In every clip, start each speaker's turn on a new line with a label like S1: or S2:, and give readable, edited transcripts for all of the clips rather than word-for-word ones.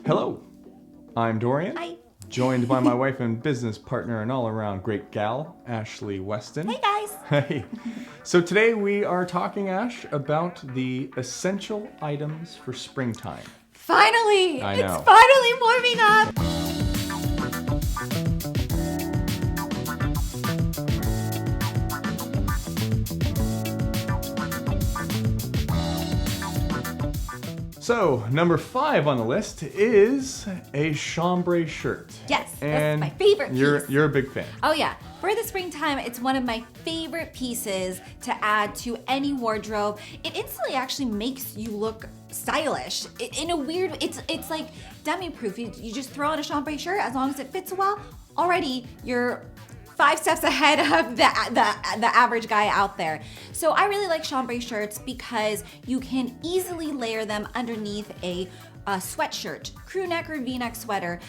S1: Hello, I'm Dorian.
S2: Hi.
S1: Joined by my wife and business partner and all-around great gal, Ashley Weston.
S2: Hey guys.
S1: Hey. So today we are talking, Ash, about the essential items for springtime.
S2: Finally!
S1: I know.
S2: It's finally warming up!
S1: So, number 5 on the list is a chambray shirt.
S2: Yes,
S1: and
S2: that's my favorite piece.
S1: You're a big fan.
S2: Oh yeah, for the springtime, it's one of my favorite pieces to add to any wardrobe. It instantly actually makes you look stylish. In a weird, it's like dummy-proof. You just throw on a chambray shirt, as long as it fits well, already you're 5 steps ahead of the average guy out there. So I really like chambray shirts because you can easily layer them underneath a sweatshirt, crew neck or V-neck sweater.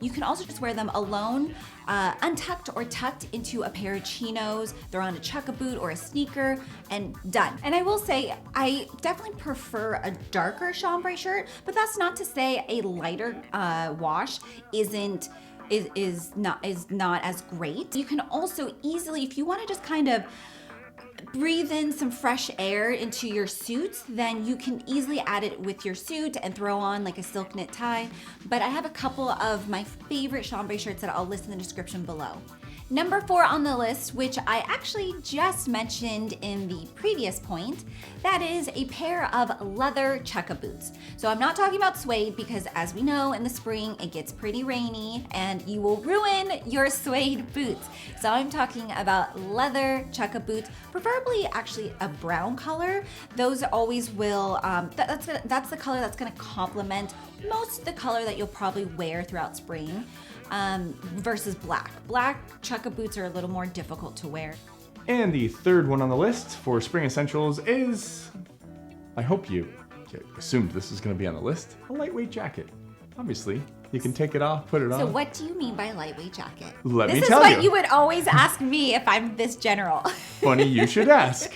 S2: You can also just wear them alone, untucked or tucked into a pair of chinos. They're on a chukka boot or a sneaker, and done. And I will say, I definitely prefer a darker chambray shirt, but that's not to say a lighter wash is not as great. You can also easily, if you want to just kind of breathe in some fresh air into your suit, then you can easily add it with your suit and throw on like a silk knit tie. But I have a couple of my favorite chambray shirts that I'll list in the description below. Number 4 on the list, which I actually just mentioned in the previous point, that is a pair of leather chukka boots. So I'm not talking about suede because, as we know, in the spring it gets pretty rainy and you will ruin your suede boots. So I'm talking about leather chukka boots, preferably actually a brown color. Those always will, that's the color that's gonna complement most of the color that you'll probably wear throughout spring. Versus black. Black chukka boots are a little more difficult to wear.
S1: And the third one on the list for spring essentials is, I hope you assumed this is going to be on the list, a lightweight jacket. Obviously, you can take it off, put it on.
S2: So what do you mean by lightweight jacket?
S1: Let me tell you.
S2: This is what you would always ask me if I'm this general.
S1: Funny you should ask.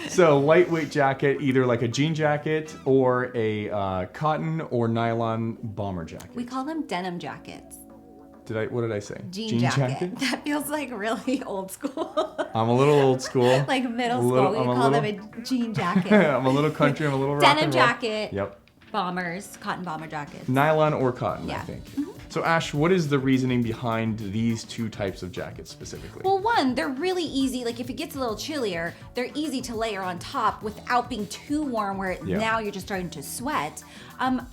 S1: So lightweight jacket, either like a jean jacket or a cotton or nylon bomber jacket.
S2: We call them denim jackets.
S1: What did I say?
S2: Jean jacket. That feels like really old school.
S1: I'm a little old school.
S2: Like middle school, we call them a jean jacket.
S1: I'm a little country, I'm a little rock
S2: Denim
S1: and roll.
S2: jacket.
S1: Yep.
S2: Bombers, cotton bomber jackets.
S1: Nylon or cotton, I
S2: Yeah.
S1: think. So Ash, what is the reasoning behind these two types of jackets specifically?
S2: Well, one, they're really easy. Like if it gets a little chillier, they're easy to layer on top without being too warm where now you're just starting to sweat.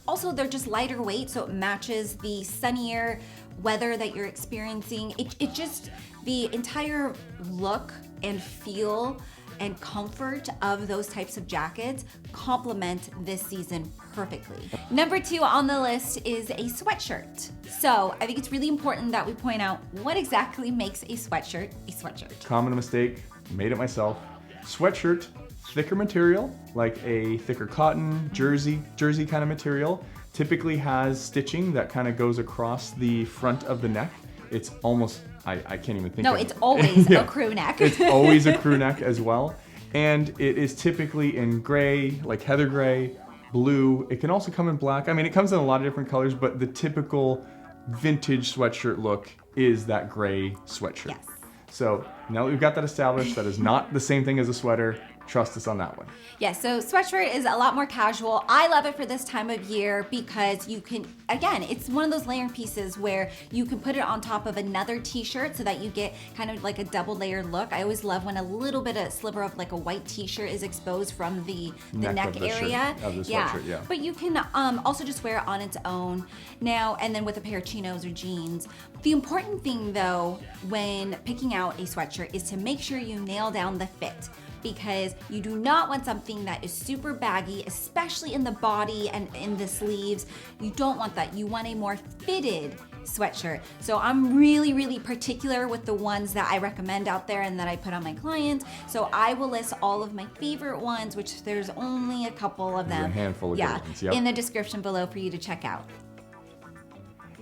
S2: Also, they're just lighter weight, so it matches the sunnier weather that you're experiencing. It just, the entire look and feel and comfort of those types of jackets complement this season perfectly. Number 2 on the list is a sweatshirt. So I think it's really important that we point out what exactly makes a sweatshirt a sweatshirt.
S1: Common mistake, made it myself. Sweatshirt, thicker material, like a thicker cotton, jersey kind of material. Typically has stitching that kind of goes across the front of the neck. It's almost, I can't even think
S2: No,
S1: of
S2: it's always a crew neck.
S1: It's always a crew neck as well. And it is typically in gray, like heather gray, blue. It can also come in black. I mean, it comes in a lot of different colors, but the typical vintage sweatshirt look is that gray sweatshirt.
S2: Yes.
S1: So now that we've got that established, that is not the same thing as a sweater. Trust us on that one.
S2: Yeah, so sweatshirt is a lot more casual. I love it for this time of year because you can, again, it's one of those layering pieces where you can put it on top of another t-shirt so that you get kind of like a double layered look. I always love when a little bit of sliver of like a white t-shirt is exposed from the neck area.
S1: Of the sweatshirt, yeah.
S2: But you can also just wear it on its own now, and then with a pair of chinos or jeans. The important thing though, when picking out a sweatshirt is to make sure you nail down the fit, because you do not want something that is super baggy, especially in the body and in the sleeves. You don't want that. You want a more fitted sweatshirt. So I'm really, really particular with the ones that I recommend out there and that I put on my clients. So I will list all of my favorite ones, which there's only a couple of them.
S1: There's a handful of good ones, yep.
S2: In the description below for you to check out.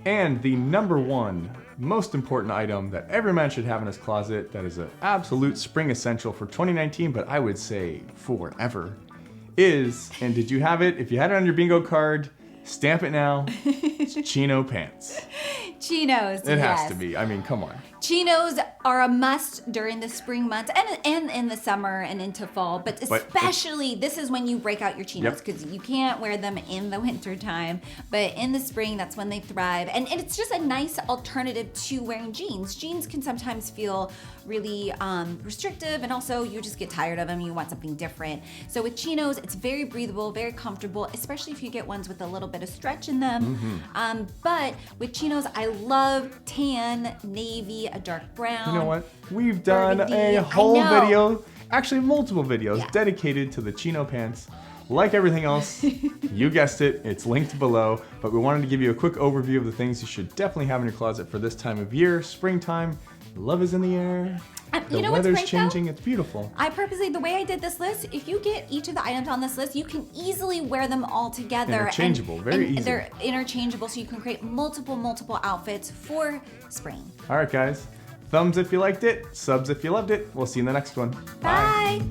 S1: And the number 1 most important item that every man should have in his closet, that is an absolute spring essential for 2019, but I would say forever, is, and did you have it? If you had it on your bingo card, Stamp it now. It's Chino pants.
S2: Chinos.
S1: It has to be. I mean, come on.
S2: Chinos are a must during the spring months and in the summer and into fall, but especially this is when you break out your chinos because you can't wear them in the winter time, but in the spring, that's when they thrive. And it's just a nice alternative to wearing jeans. Jeans can sometimes feel really restrictive, and also you just get tired of them. You want something different. So with chinos, it's very breathable, very comfortable, especially if you get ones with a little bit of stretch in them. But with chinos, I love tan, navy, a dark brown.
S1: You know what? We've done
S2: burgundy.
S1: a whole video, actually multiple videos dedicated to the Chino pants. Like everything else, you guessed it, it's linked below, but we wanted to give you a quick overview of the things you should definitely have in your closet for this time of year, springtime. Love is in the air. The weather's changing, it's beautiful.
S2: I purposely, the way I did this list, if you get each of the items on this list, you can easily wear them all together.
S1: Interchangeable, very easy.
S2: They're interchangeable, so you can create multiple outfits for spring.
S1: All right, guys. Thumbs if you liked it, subs if you loved it. We'll see you in the next one.
S2: Bye.